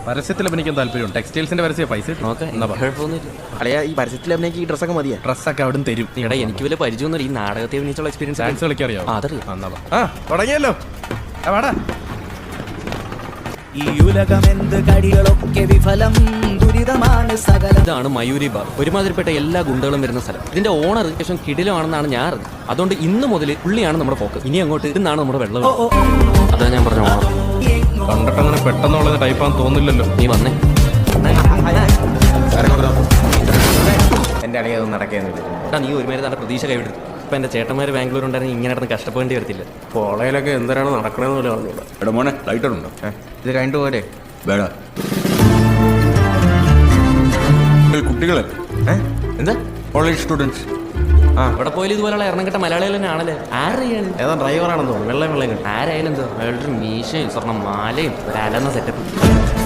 പരസ്യത്തിൽ അഭിനയിക്കാൻ താല്പര്യം ടെക്സ്റ്റൈൽസിന്റെ പരസ്യം പൈസ അളയാ ഈ പരസ്യത്തിൽ അഭിനയിക്ക് ഈ ഡ്രസ്സൊക്കെ മതിയാ? ഡ്രസ്സൊക്കെ അവിടെ തരും. എടാ എനിക്ക് വലിയ പരിചയമൊന്നും ഈ നാടകത്തെ അഭിനയിച്ചുള്ള എക്സ്പീരിയൻസ് ഡാൻസ് കളിക്കാൻ അറിയാം. അതറിയാം. തുടങ്ങിയല്ലോ. ഈ ഉലകമെന്ത് കടികളൊക്കെ വിഫലം ദുരിതമാണ് സകലം. ഇതാണ് മയൂരി ബാർ, ഒരുമാതിരിപ്പെട്ട എല്ലാ ഗുണ്ടകളും വരുന്ന സ്ഥലം. ഇതിന്റെ ഓണർ ശേഷം കിടിലമാണെന്നാണ് ഞാൻ അറിഞ്ഞത്. അതുകൊണ്ട് ഇന്ന് മുതൽ പുള്ളിയാണ് നമ്മുടെ ഫോക്കസ്. ഇനി അങ്ങോട്ട് ഇന്നാണ് നമ്മുടെ വെള്ളം. അതാ ഞാൻ പറഞ്ഞ ഓണർ. കണ്ടിട്ട് അങ്ങനെ പെട്ടെന്നുള്ള ടൈപ്പാന്ന് തോന്നില്ലല്ലോ. നീ വന്നേ. എന്റെ അളിയ അതൊന്നും നടക്കുന്നില്ല. എടാ നീ ഒരുമാതിരി നല്ല പ്രതീക്ഷ കൈവിടും. ഇപ്പൊ എന്റെ ചേട്ടന്മാർ ബാംഗ്ലൂർ ഉണ്ടായിരുന്നു, ഇങ്ങനെ നടന്ന് കഷ്ടപ്പെടേണ്ടി വരത്തില്ല. കോളേജിലൊക്കെ എന്തിനാണ് നടക്കണമെന്ന് പോലെ പറഞ്ഞില്ല. എടാ മോനെ ലൈറ്റർ ഉണ്ടോ? ഇത് രണ്ടു പോലെ വേട കുട്ടികളെ എന്താ കോളേജ് സ്റ്റുഡൻസ് അവിടെ പോയാലും ഇതുപോലുള്ള എറണംകെട്ട മലയാളികൾ തന്നെ ആണല്ലേ. ആരെയാണ് ഏതാ ഡ്രൈവറാണെന്ന് തോന്നുന്നു. വെള്ളം കിട്ടും. ആരായാലും എന്തോ അയാളുടെ മീശയും സ്വർണ്ണം മാലയും ഒരു അലന്ന സെറ്റപ്പ്.